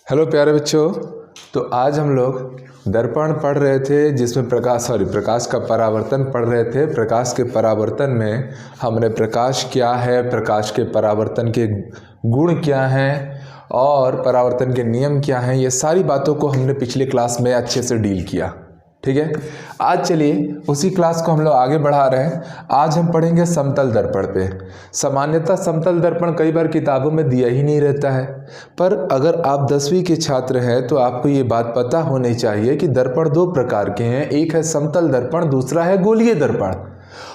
Hello प्यारे बच्चों। तो आज हम लोग दर्पण पढ़ रहे थे, जिसमें प्रकाश का परावर्तन पढ़ रहे थे। प्रकाश के परावर्तन में हमने प्रकाश क्या है, प्रकाश के परावर्तन के गुण क्या हैं और परावर्तन के नियम क्या हैं, ये सारी बातों को हमने पिछले क्लास में अच्छे से डील किया। ठीक है, आज चलिए उसी क्लास को हम लोग आगे बढ़ा रहे हैं। आज हम पढ़ेंगे समतल दर्पण पे। सामान्यतः समतल दर्पण कई बार किताबों में दिया ही नहीं रहता है, पर अगर आप 10वीं के छात्र हैं तो आपको ये बात पता होनी चाहिए कि दर्पण दो प्रकार के हैं। एक है समतल दर्पण, दूसरा है गोलीय दर्पण।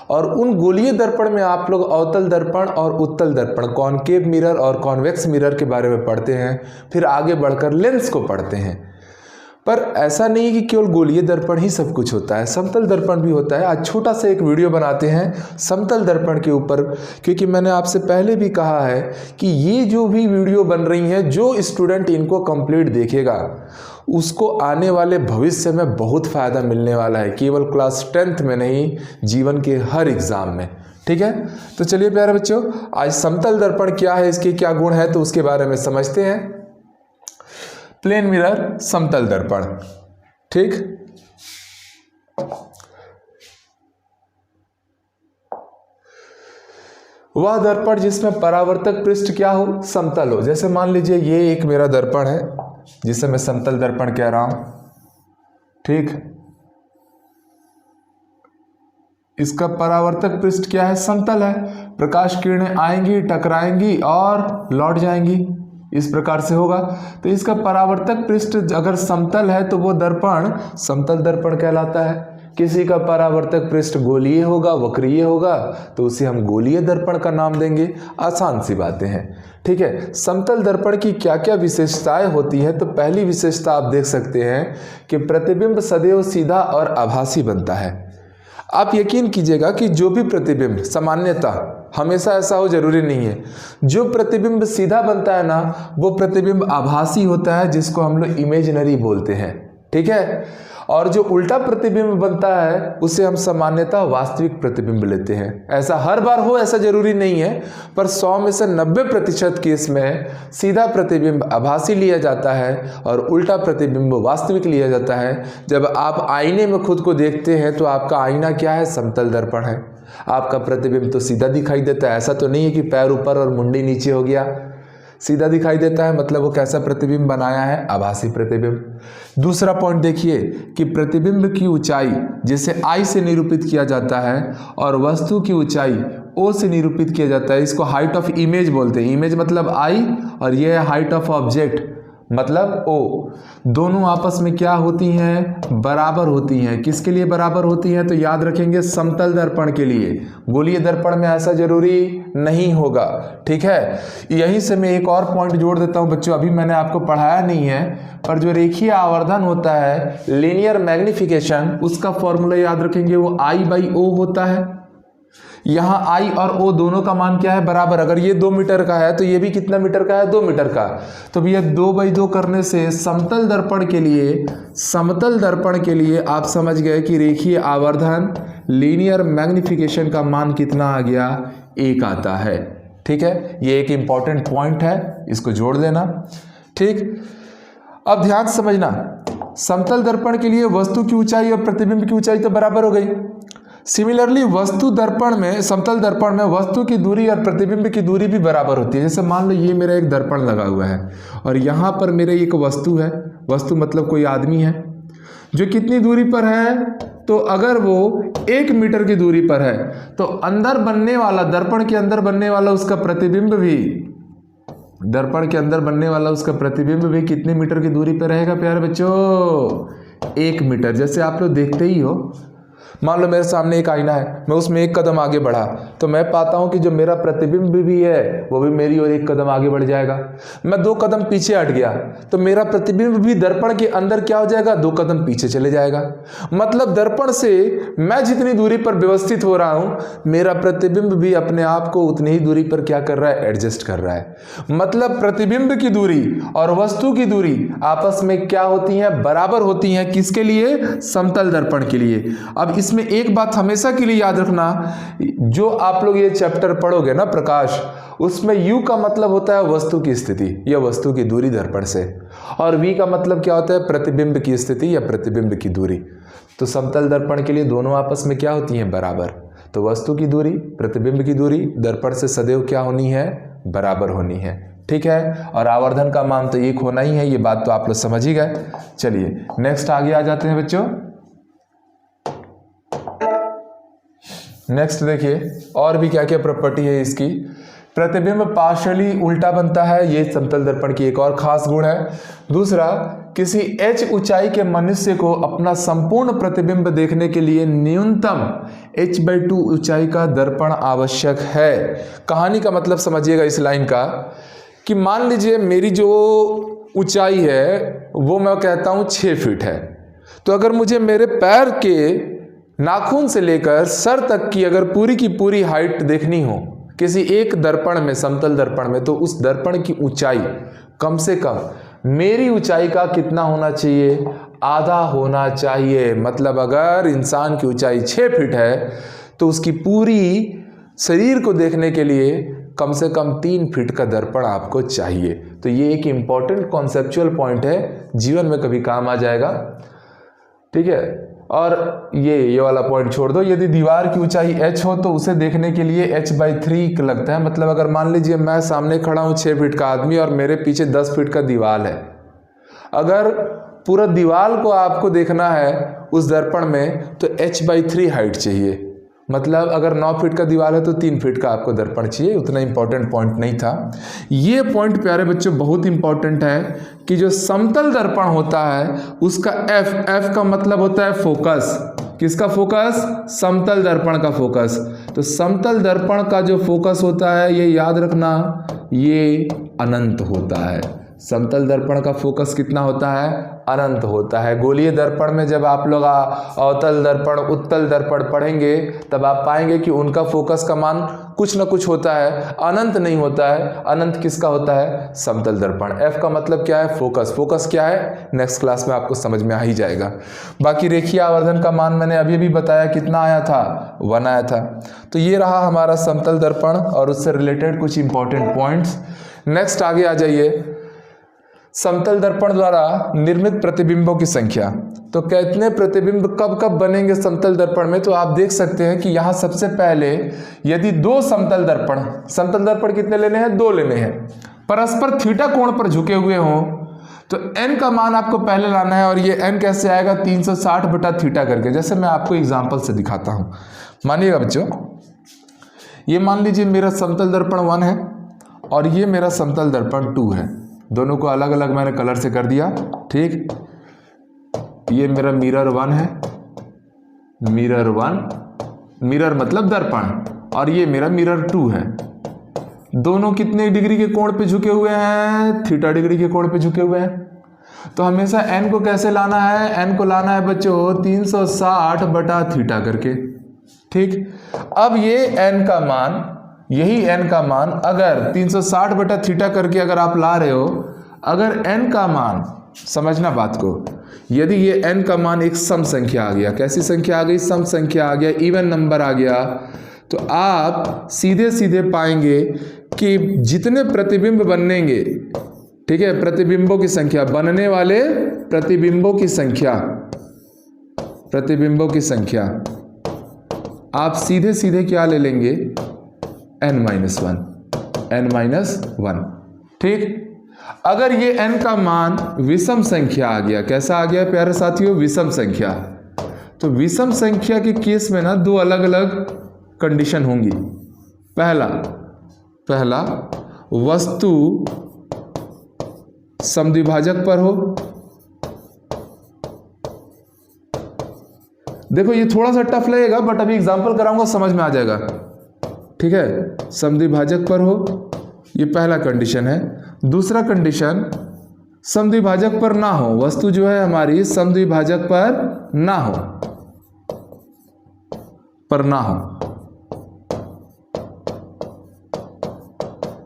और उन गोलीय दर्पण में आप लोग अवतल दर्पण और उत्तल दर्पण, कॉनकेव मिरर और कॉन्वेक्स मिरर के बारे में पढ़ते हैं। फिर आगे बढ़कर लेंस को पढ़ते हैं। पर ऐसा नहीं कि केवल गोलीय दर्पण ही सब कुछ होता है, समतल दर्पण भी होता है। आज छोटा सा एक वीडियो बनाते हैं समतल दर्पण के ऊपर, क्योंकि मैंने आपसे पहले भी कहा है कि ये जो भी वीडियो बन रही हैं, जो स्टूडेंट इनको कंप्लीट देखेगा उसको आने वाले भविष्य में बहुत फ़ायदा मिलने वाला है, केवल क्लास 10th में नहीं, जीवन के हर एग्ज़ाम में। ठीक है, तो चलिए प्यारे बच्चों, आज समतल दर्पण क्या है, इसके क्या गुण है, तो उसके बारे में समझते हैं। प्लेन मिरर, समतल दर्पण। ठीक, वह दर्पण जिसमें परावर्तक पृष्ठ क्या हो, समतल हो। जैसे मान लीजिए ये एक मेरा दर्पण है जिसे मैं समतल दर्पण कह रहा हूं। ठीक, इसका परावर्तक पृष्ठ क्या है, समतल है। प्रकाश किरणें आएंगी, टकराएंगी और लौट जाएंगी, इस प्रकार से होगा। तो इसका परावर्तक पृष्ठ अगर समतल है तो वो दर्पण समतल दर्पण कहलाता है। किसी का परावर्तक पृष्ठ गोलीय होगा, वक्रीय होगा, तो उसे हम गोलीय दर्पण का नाम देंगे। आसान सी बातें हैं। ठीक है, समतल दर्पण की क्या क्या विशेषताएं होती हैं, तो पहली विशेषता आप देख सकते हैं कि प्रतिबिंब सदैव सीधा और आभासी बनता है। आप यकीन कीजिएगा कि जो भी प्रतिबिंब, सामान्यतः हमेशा ऐसा हो जरूरी नहीं है, जो प्रतिबिंब सीधा बनता है ना, वो प्रतिबिंब आभासी होता है, जिसको हम लोग इमेजिनरी बोलते हैं। ठीक है, और जो उल्टा प्रतिबिंब बनता है उसे हम सामान्यतः वास्तविक प्रतिबिंब लेते हैं। ऐसा हर बार हो ऐसा जरूरी नहीं है, पर 100 में से 90% केस में सीधा प्रतिबिंब आभासी लिया जाता है और उल्टा प्रतिबिंब वास्तविक लिया जाता है। जब आप आईने में खुद को देखते हैं तो आपका आईना क्या है, समतल दर्पण है। आपका प्रतिबिंब तो सीधा दिखाई देता है। ऐसा तो नहीं है कि पैर ऊपर और मुंडी नीचे हो गया, सीधा दिखाई देता है, मतलब वो कैसा प्रतिबिंब बनाया है, आभासी प्रतिबिंब। दूसरा पॉइंट देखिए कि प्रतिबिंब की ऊंचाई जिसे I से निरूपित किया जाता है और वस्तु की ऊंचाई O से निरूपित किया जाता है। इसको हाइट ऑफ इमेज बोलते हैं। इमेज मतलब I और ये है हाइट ऑफ ऑब्जेक्ट मतलब O। दोनों आपस में क्या होती हैं, बराबर होती हैं। किसके लिए बराबर होती हैं, तो याद रखेंगे समतल दर्पण के लिए। गोलीय दर्पण में ऐसा जरूरी नहीं होगा। ठीक है, यहीं से मैं एक और पॉइंट जोड़ देता हूं बच्चों, अभी मैंने आपको पढ़ाया नहीं है, पर जो रेखीय आवर्धन होता है, लीनियर मैग्निफिकेशन, उसका फॉर्मूला याद रखेंगे, वो I/O होता है। यहाँ I और O दोनों का मान क्या है, बराबर। अगर ये 2 मीटर का है तो ये भी कितना मीटर का है, 2 मीटर का। तो भैया 2/2 करने से समतल दर्पण के लिए आप समझ गए कि रेखीय आवर्धन, लीनियर मैग्निफिकेशन का मान कितना आ गया, 1 आता है। ठीक है, ये एक इंपॉर्टेंट पॉइंट है, इसको जोड़ देना। ठीक, अब ध्यान से समझना, समतल दर्पण के लिए वस्तु की ऊंचाई और प्रतिबिंब की ऊंचाई तो बराबर हो गई। सिमिलरली समतल दर्पण में वस्तु की दूरी और प्रतिबिंब की दूरी भी बराबर होती है। जैसे मान लो ये मेरा एक दर्पण लगा हुआ है और यहाँ पर मेरे एक वस्तु है, वस्तु मतलब कोई आदमी है, जो कितनी दूरी पर है, तो अगर वो 1 मीटर की दूरी पर है तो अंदर बनने वाला, दर्पण के अंदर बनने वाला उसका प्रतिबिंब भी, दर्पण के अंदर बनने वाला उसका प्रतिबिंब भी कितने मीटर की दूरी पर रहेगा प्यारे बच्चों, 1 मीटर। जैसे आप लोग देखते ही हो, मान लो मेरे सामने एक आईना है, मैं उसमें 1 कदम आगे बढ़ा तो मैं पाता हूं कि जो मेरा प्रतिबिंब भी है वो भी मेरी ओर 1 कदम आगे बढ़ जाएगा। मैं 2 कदम पीछे हट गया तो मेरा प्रतिबिंब भी दर्पण के अंदर क्या हो जाएगा, 2 कदम पीछे चले जाएगा। मतलब दर्पण से मैं जितनी दूरी पर व्यवस्थित हो रहा हूं, मेरा प्रतिबिंब भी अपने आप को उतनी ही दूरी पर क्या कर रहा है, एडजस्ट कर रहा है। मतलब प्रतिबिंब की दूरी और वस्तु की दूरी आपस में क्या होती है, बराबर होती है। किसके लिए, समतल दर्पण के लिए। अब इसमें एक बात हमेशा के लिए याद रखना, जो आप लोग ये चैप्टर पढ़ोगे ना प्रकाश, उसमें u का मतलब होता है वस्तु की स्थिति या वस्तु की दूरी दर्पण से, और v का मतलब क्या होता है प्रतिबिंब की स्थिति या प्रतिबिंब की दूरी। तो समतल दर्पण के लिए दोनों आपस में क्या होती हैं, बराबर। तो वस्तु की दूरी, प्रतिबिंब की दूरी दर्पण से सदैव क्या होनी है, बराबर होनी है। ठीक है, और आवर्धन का मान तो एक होना ही है, ये बात तो आप लोग समझ ही गए। चलिए नेक्स्ट आगे आ जाते हैं बच्चों। नेक्स्ट देखिए और भी क्या क्या प्रॉपर्टी है इसकी। प्रतिबिंब पार्शियली उल्टा बनता है, ये समतल दर्पण की एक और खास गुण है। दूसरा, किसी h ऊंचाई के मनुष्य को अपना संपूर्ण प्रतिबिंब देखने के लिए न्यूनतम h/2 ऊंचाई का दर्पण आवश्यक है। कहानी का मतलब समझिएगा इस लाइन का, कि मान लीजिए मेरी जो ऊंचाई है वो मैं कहता हूँ 6 फीट है, तो अगर मुझे मेरे पैर के नाखून से लेकर सर तक की अगर पूरी की पूरी हाइट देखनी हो किसी एक दर्पण में, समतल दर्पण में, तो उस दर्पण की ऊंचाई कम से कम मेरी ऊंचाई का कितना होना चाहिए, आधा होना चाहिए। मतलब अगर इंसान की ऊंचाई 6 फीट है तो उसकी पूरी शरीर को देखने के लिए कम से कम 3 फीट का दर्पण आपको चाहिए। तो ये एक इम्पॉर्टेंट कॉन्सेप्चुअल पॉइंट है, जीवन में कभी काम आ जाएगा। ठीक है, और ये वाला पॉइंट छोड़ दो। यदि दीवार की ऊंचाई h हो तो उसे देखने के लिए h/3 लगता है। मतलब अगर मान लीजिए मैं सामने खड़ा हूँ 6 फीट का आदमी और मेरे पीछे 10 फीट का दीवार है, अगर पूरा दीवार को आपको देखना है उस दर्पण में तो h/3 हाइट चाहिए। मतलब अगर 9 फीट का दीवार है तो 3 फीट का आपको दर्पण चाहिए। उतना इंपॉर्टेंट पॉइंट नहीं था। ये पॉइंट प्यारे बच्चों बहुत इंपॉर्टेंट है कि जो समतल दर्पण होता है उसका f का मतलब होता है फोकस। किसका फोकस? समतल दर्पण का फोकस। तो समतल दर्पण का जो फोकस होता है, ये याद रखना, ये अनंत होता है। समतल दर्पण का फोकस कितना होता है? अनंत होता है। गोलीय दर्पण में जब आप लोग अवतल दर्पण, उत्तल दर्पण पढ़ेंगे तब आप पाएंगे कि उनका फोकस का मान कुछ न कुछ होता है, अनंत नहीं होता है। अनंत किसका होता है? समतल दर्पण। एफ का मतलब क्या है? फोकस। फोकस क्या है? नेक्स्ट क्लास में आपको समझ में आ ही जाएगा। बाकी रेखीय आवर्धन का मान मैंने अभी भी बताया, कितना आया था? 1 आया था। तो ये रहा हमारा समतल दर्पण और उससे रिलेटेड कुछ इंपॉर्टेंट पॉइंट्स। नेक्स्ट आगे आ जाइए। समतल दर्पण द्वारा निर्मित प्रतिबिंबों की संख्या। तो कितने प्रतिबिंब कब कब बनेंगे समतल दर्पण में? तो आप देख सकते हैं कि यहाँ सबसे पहले यदि 2 समतल दर्पण कितने लेने हैं? 2 लेने हैं, परस्पर थीटा कोण पर झुके हुए हों, तो n का मान आपको पहले लाना है। और ये n कैसे आएगा? 360/थीटा करके। जैसे मैं आपको एग्जाम्पल से दिखाता हूँ, मानिएगा बच्चों, ये मान लीजिए मेरा समतल दर्पण 1 है और ये मेरा समतल दर्पण 2 है। दोनों को अलग अलग मैंने कलर से कर दिया। ठीक, ये मेरा मिरर 1 है, मिरर 1, मिरर मतलब दर्पण, और ये मेरा मिरर 2 है। दोनों कितने डिग्री के कोण पे झुके हुए हैं? थीटा डिग्री के कोण पे झुके हुए हैं। तो हमेशा n को कैसे लाना है? n को लाना है बच्चों 360/थीटा करके। ठीक, अब ये n का मान, यही n का मान अगर 360/थीटा करके अगर आप ला रहे हो, अगर n का मान, समझना बात को, यदि ये n का मान एक सम संख्या आ गया, कैसी संख्या आ गई? सम संख्या आ गया, इवन नंबर आ गया, तो आप सीधे सीधे पाएंगे कि जितने प्रतिबिंब बनेंगे, ठीक है, प्रतिबिंबों की संख्या, बनने वाले प्रतिबिंबों की संख्या, प्रतिबिंबों की संख्या आप सीधे सीधे क्या ले लेंगे? n-1। ठीक, अगर ये n का मान विषम संख्या आ गया, कैसा आ गया प्यारे साथियों? विषम संख्या। तो विषम संख्या के केस में ना 2 अलग अलग कंडीशन होंगी। पहला वस्तु समद्विभाजक पर हो। देखो ये थोड़ा सा टफ लगेगा बट अभी एग्जांपल कराऊंगा, समझ में आ जाएगा। ठीक है, समद्विभाजक पर हो, ये पहला कंडीशन है। दूसरा कंडीशन समद्विभाजक पर ना हो, वस्तु जो है हमारी समद्विभाजक पर ना हो,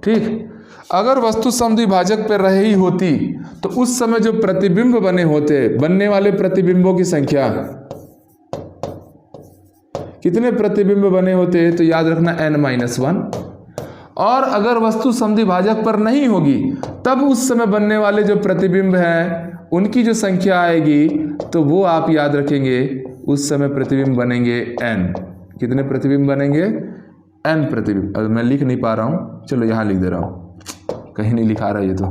ठीक। अगर वस्तु समद्विभाजक पर रही होती तो उस समय जो प्रतिबिंब बने होते, बनने वाले प्रतिबिंबों की संख्या, कितने प्रतिबिंब बने होते? तो याद रखना n-1। और अगर वस्तु समद्विभाजक पर नहीं होगी तब उस समय बनने वाले जो प्रतिबिंब हैं उनकी जो संख्या आएगी तो वो आप याद रखेंगे, उस समय प्रतिबिंब बनेंगे n। कितने प्रतिबिंब बनेंगे? n प्रतिबिंब। अब मैं लिख नहीं पा रहा हूँ, चलो यहाँ लिख दे रहा हूँ, कहीं नहीं लिखा रहा ये तो,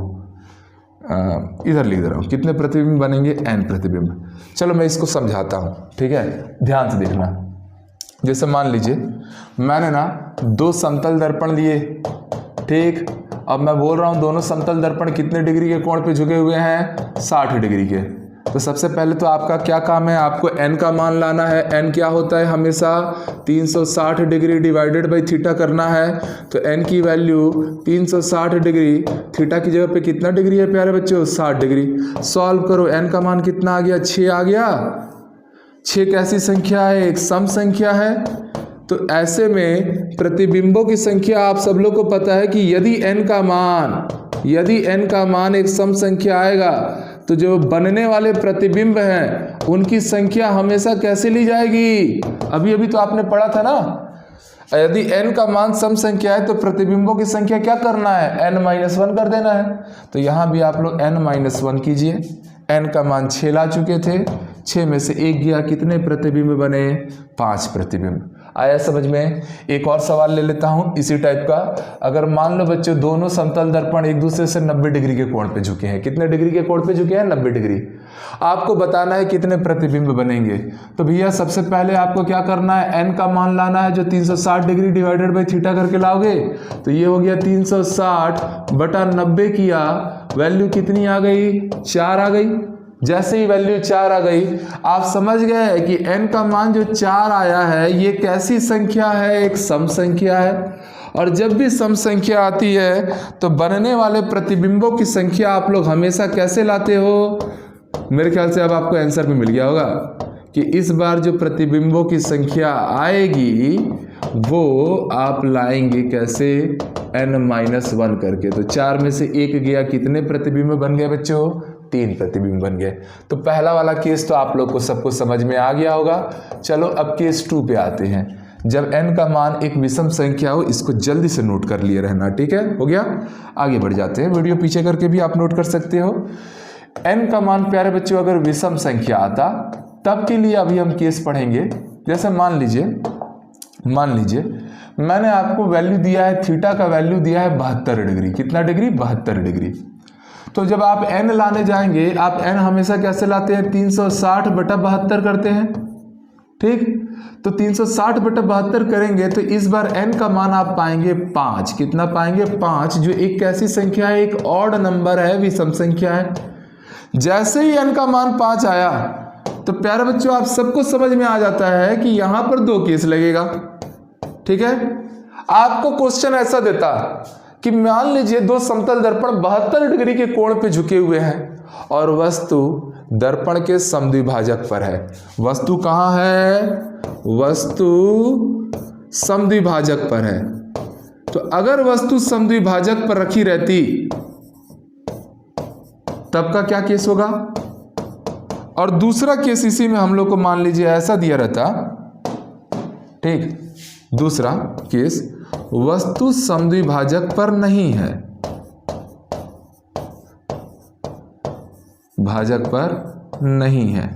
इधर लिख दे रहा हूँ। कितने प्रतिबिंब बनेंगे? n प्रतिबिंब। चलो मैं इसको समझाता हूँ, ठीक है, ध्यान से देखना। जैसे मान लीजिए मैंने ना दो समतल दर्पण लिए, ठीक। अब मैं बोल रहा हूँ दोनों समतल दर्पण कितने डिग्री के कोण पे झुके हुए हैं? 60 डिग्री के। तो सबसे पहले तो आपका क्या काम है, आपको n का मान लाना है। n क्या होता है? हमेशा 360 डिग्री डिवाइडेड बाई थीटा करना है। तो n की वैल्यू 360 डिग्री, थीटा की जगह पे कितना डिग्री है प्यारे बच्चों? 60 डिग्री। सॉल्व करो, n का मान कितना आ गया? 6 आ गया। 6 कैसी संख्या है? एक सम संख्या है। तो ऐसे में प्रतिबिंबों की संख्या आप सब लोग को पता है कि यदि n का मान एक सम संख्या आएगा तो जो बनने वाले प्रतिबिंब हैं उनकी संख्या हमेशा कैसे ली जाएगी? अभी अभी तो आपने पढ़ा था ना, यदि n का मान सम संख्या है तो प्रतिबिंबों की संख्या क्या करना है? n-1 कर देना है। तो यहाँ भी आप लोग n-1 कीजिए। n का मान 6 ला चुके थे, 6 में से 1 गया, कितने प्रतिबिंब बने? 5 प्रतिबिंब। आया समझ में? एक और सवाल ले लेता हूं इसी टाइप का। अगर मान लो बच्चों दोनों समतल दर्पण एक दूसरे से 90 डिग्री के कोण पे झुके हैं। कितने डिग्री के कोण पे झुके हैं? 90 डिग्री। आपको बताना है कितने प्रतिबिंब बनेंगे। तो भैया सबसे पहले आपको क्या करना है? n का मान लाना है, जो 360 डिग्री डिवाइडेड बाई थीटा करके लाओगे तो ये हो गया 360 बटा 90 किया, वैल्यू कितनी आ गई? 4 आ गई। जैसे ही वैल्यू 4 आ गई आप समझ गए कि n का मान जो 4 आया है ये कैसी संख्या है? एक सम संख्या है। और जब भी सम संख्या आती है तो बनने वाले प्रतिबिंबों की संख्या आप लोग हमेशा कैसे लाते हो? मेरे ख्याल से अब आपको आंसर भी मिल गया होगा कि इस बार जो प्रतिबिंबों की संख्या आएगी वो आप लाएंगे कैसे? n-1 करके। तो 4 में से 1 गया, कितने प्रतिबिंब बन गए बच्चों? 3 प्रतिबिंब बन गए। तो पहला वाला केस तो आप लोग को सबको समझ में आ गया होगा। चलो अब केस 2 पे आते हैं। जब n का मान एक विषम संख्या हो, इसको जल्दी से नोट कर लिए रहना, ठीक है? हो गया? आगे बढ़ जाते हैं, वीडियो पीछे करके भी आप नोट कर सकते हो। n का मान प्यारे बच्चों अगर विषम संख्या आता तब के लिए अभी हम केस पढ़ेंगे। जैसे मान लीजिए मैंने आपको वैल्यू दिया है, थीटा का वैल्यू दिया है 72 डिग्री। कितना डिग्री? 72 डिग्री। तो जब आप n लाने जाएंगे, आप n हमेशा कैसे लाते हैं? 360 बटा 72 करते हैं, ठीक। तो 360 बटा 72 करेंगे तो इस बार n का मान आप पाएंगे 5। कितना पाएंगे? 5, जो एक कैसी संख्या है? एक ऑड नंबर है, विषम संख्या है। जैसे ही n का मान 5 आया तो प्यारे बच्चों आप सबको समझ में आ जाता है कि यहां पर 2 केस लगेगा, ठीक है। आपको क्वेश्चन ऐसा देता कि मान लीजिए दो समतल दर्पण 72 डिग्री के कोण पे झुके हुए हैं और वस्तु दर्पण के समद्विभाजक पर है। वस्तु कहाँ है? वस्तु समद्विभाजक पर है। तो अगर वस्तु समद्विभाजक पर रखी रहती तब का क्या केस होगा? और दूसरा केस इसी में हम लोग को मान लीजिए ऐसा दिया रहता, ठीक। दूसरा केस, वस्तु समद्विभाजक पर नहीं है, भाजक पर नहीं है।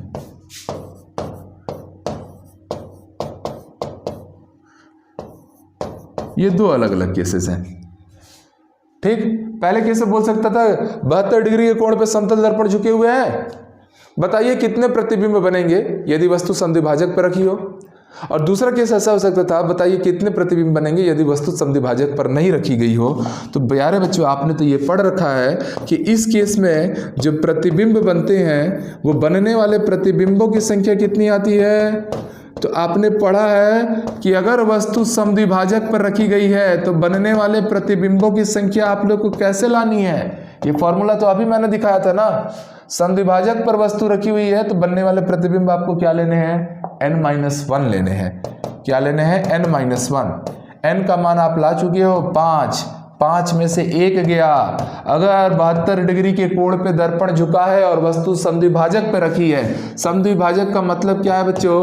ये 2 अलग अलग केसेस हैं, ठीक। पहले केस बोल सकता था 72 डिग्री के कोण पे समतल दर्पण झुके हुए हैं, बताइए कितने प्रतिबिंब बनेंगे यदि वस्तु समद्विभाजक पर रखी हो। और दूसरा केस ऐसा हो सकता था, बताइए कितने प्रतिबिंब बनेंगे यदि वस्तु समद्विभाजक पर नहीं रखी गई हो। तो प्यारे बच्चों आपने तो ये पढ़ रखा है कि इस केस में जो प्रतिबिंब बनते हैं वो बनने वाले प्रतिबिंबों की संख्या कितनी आती है? तो आपने पढ़ा है कि अगर वस्तु समद्विभाजक पर रखी गई है तो बनने वाले प्रतिबिंबों की संख्या आप लोग को कैसे लानी है? ये फॉर्मूला तो अभी मैंने दिखाया था ना। समद्विभाजक पर वस्तु रखी हुई है तो बनने वाले प्रतिबिंब आपको क्या लेने हैं? n-1 लेने हैं। क्या लेने हैं? n-1। n का मान आप ला चुके हो 5, 5 में से 1 गया। अगर 72 डिग्री के कोण पे दर्पण झुका है और वस्तु समद्विभाजक पे रखी है, समद्विभाजक का मतलब क्या है बच्चों?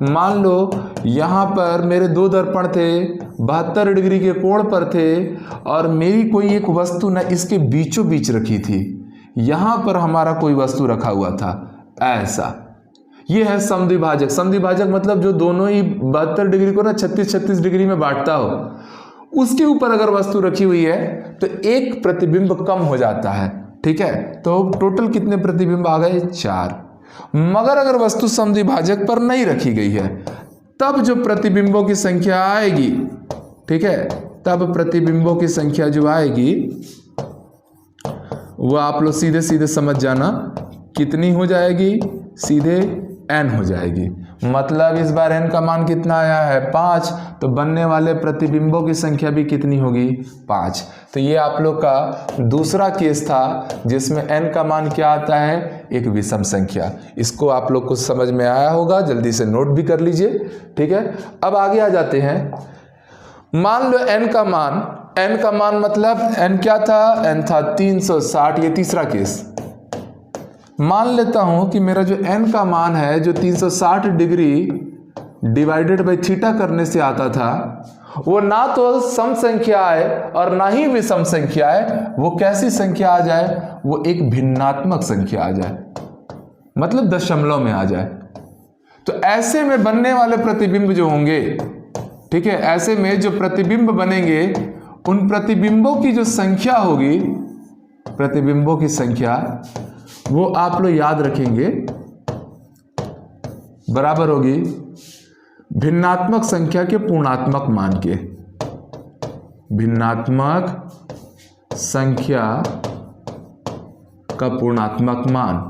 मान लो यहाँ पर मेरे 2 दर्पण थे 72 डिग्री के कोण पर थे और मेरी कोई एक वस्तु न इसके बीचों बीच रखी थी, यहां पर हमारा कोई वस्तु रखा हुआ था, ऐसा। ये है समद्विभाजक। समद्विभाजक मतलब जो दोनों ही 72 डिग्री को ना 36-36 डिग्री में बांटता हो, उसके ऊपर अगर वस्तु रखी हुई है तो एक प्रतिबिंब कम हो जाता है, ठीक है। तो टोटल कितने प्रतिबिंब आ गए? 4। मगर अगर वस्तु समद्विभाजक पर नहीं रखी गई है तब जो प्रतिबिंबों की संख्या आएगी, ठीक है, तब प्रतिबिंबों की संख्या जो आएगी वो आप लोग सीधे सीधे समझ जाना कितनी हो जाएगी, सीधे n हो जाएगी। मतलब इस बार n का मान कितना आया है? 5। तो बनने वाले प्रतिबिंबों की संख्या भी कितनी होगी? 5। तो ये आप लोग का दूसरा केस था जिसमें n का मान क्या आता है? एक विषम संख्या। इसको आप लोग को समझ में आया होगा, जल्दी से नोट भी कर लीजिए, ठीक है। अब आगे आ जाते हैं। मान लो n का मान मतलब n क्या था? n था 360। ये तीसरा केस। मान लेता हूं कि मेरा जो n का मान है जो 360 डिग्री डिवाइडेड बाई थीटा करने से आता था, वो ना तो सम संख्या आए और ना ही विषम संख्या आए, वो कैसी संख्या आ जाए? वो एक भिन्नात्मक संख्या आ जाए, मतलब दशमलव में आ जाए। तो ऐसे में बनने वाले प्रतिबिंब जो होंगे, ठीक है, ऐसे में जो प्रतिबिंब बनेंगे उन प्रतिबिंबों की जो संख्या होगी, प्रतिबिंबों की संख्या, वो आप लोग याद रखेंगे बराबर होगी भिन्नात्मक संख्या के पूर्णात्मक मान के। भिन्नात्मक संख्या का पूर्णात्मक मान।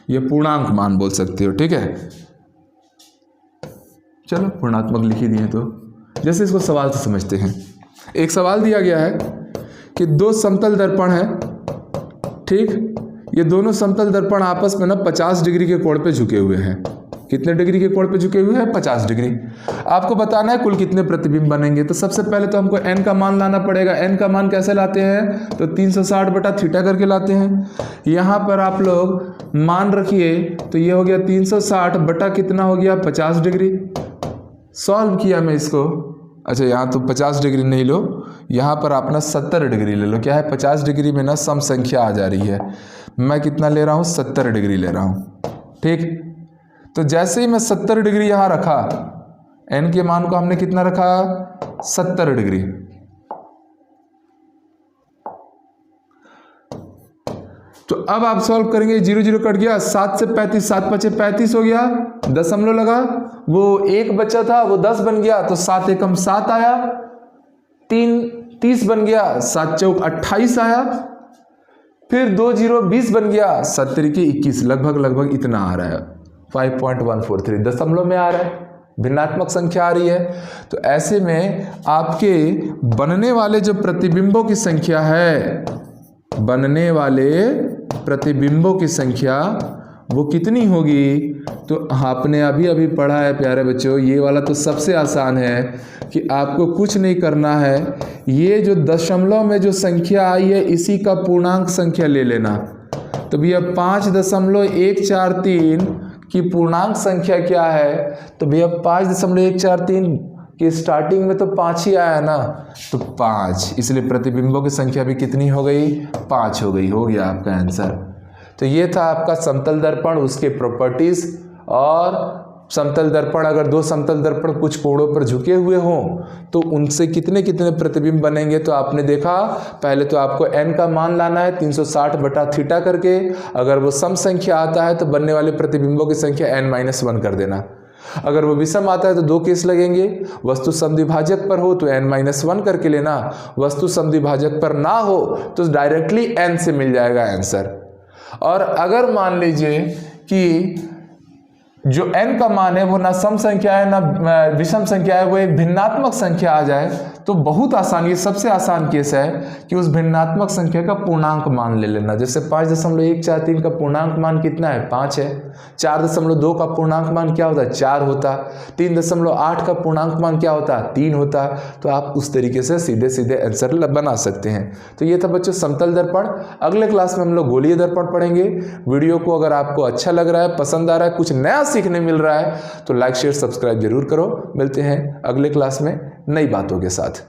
ये पूर्णांक मान बोल सकते हो, ठीक है। चलो पूर्णात्मक लिख ही दिए तो जैसे इसको सवाल से समझते हैं। एक सवाल दिया गया है कि दो समतल दर्पण है, ठीक, ये दोनों समतल दर्पण आपस में ना 50 डिग्री के कोण पे झुके हुए हैं। कितने डिग्री के कोण पे झुके हुए हैं? 50 डिग्री। आपको बताना है कुल कितने प्रतिबिंब बनेंगे। तो सबसे पहले तो हमको n का मान लाना पड़ेगा। n का मान कैसे लाते हैं? तो 360 बटा थीटा करके लाते हैं। यहाँ पर आप लोग मान रखिए, तो ये हो गया 360 बटा कितना हो गया? 50 डिग्री। सॉल्व किया मैं इसको। अच्छा, यहाँ तो 50 डिग्री नहीं लो, यहाँ पर आप ना 70 डिग्री ले लो। क्या है? 50 डिग्री में ना सम संख्या आ जा रही है। मैं कितना ले रहा हूँ? 70 डिग्री ले रहा हूँ, ठीक। तो जैसे ही मैं 70 डिग्री यहाँ रखा, n के मान को हमने कितना रखा? 70 डिग्री। तो अब आप सॉल्व करेंगे, 0 0 कट गया, 7 से 35, 7 5 35 हो गया, दशमलव लगा, वो 1 बचा था वो 10 बन गया, तो 7 एकम 7 आया, 3 30 बन गया, 7 चौक 28 आया, फिर 2 0 20 बन गया, 7 तिरिके 21, लगभग इतना आ रहा है, 5.143 दशमलव में आ रहा है, भिन्नात्मक संख्या आ रही है। तो ऐसे में आपके बनने वाले जो प्रतिबिंबों की संख्या है, बनने वाले प्रतिबिंबों की संख्या वो कितनी होगी? तो आपने अभी पढ़ा है प्यारे बच्चों, ये वाला तो सबसे आसान है कि आपको कुछ नहीं करना है, ये जो दशमलव में जो संख्या आई है इसी का पूर्णांक संख्या ले लेना। तो भैया 5.143 की पूर्णांक संख्या क्या है? तो भैया 5.143 कि स्टार्टिंग में तो 5 ही आया ना, तो 5, इसलिए प्रतिबिंबों की संख्या भी कितनी हो गई? 5 हो गई। हो गया आपका आंसर। तो ये था आपका समतल दर्पण, उसके प्रॉपर्टीज। और समतल दर्पण, अगर दो समतल दर्पण कुछ कोणों पर झुके हुए हों तो उनसे कितने कितने प्रतिबिंब बनेंगे। तो आपने देखा, पहले तो आपको n का मान लाना है 360 बटा थीटा करके, अगर वो सम संख्या आता है तो बनने वाले प्रतिबिंबों की संख्या n-1 कर देना। अगर वो विषम आता है तो 2 केस लगेंगे, वस्तु समद्विभाजक पर हो तो n-1 करके लेना, वस्तु समद्विभाजक पर ना हो तो डायरेक्टली n से मिल जाएगा आंसर। और अगर मान लीजिए कि जो n का मान है वो ना सम संख्या है ना विषम संख्या है, वो एक भिन्नात्मक संख्या आ जाए, तो बहुत आसान, ये सबसे आसान केस है कि उस भिन्नात्मक संख्या का पूर्णांक मान ले लेना। जैसे 5.143 का पूर्णांक मान कितना है, 5 है। 4.2 का पूर्णांक मान क्या होता है, 4 होता। 3.8 का पूर्णांक मान क्या होता है, 3 होता। तो आप उस तरीके से सीधे सीधे आंसर बना सकते हैं। तो ये था बच्चों समतल दर्पण। अगले क्लास में हम लोग गोलीय दर्पण पढ़ेंगे। वीडियो को अगर आपको अच्छा लग रहा है, पसंद आ रहा है, कुछ नया सीखने मिल रहा है तो लाइक शेयर सब्सक्राइब जरूर करो। मिलते हैं अगले क्लास में नई बातों के साथ।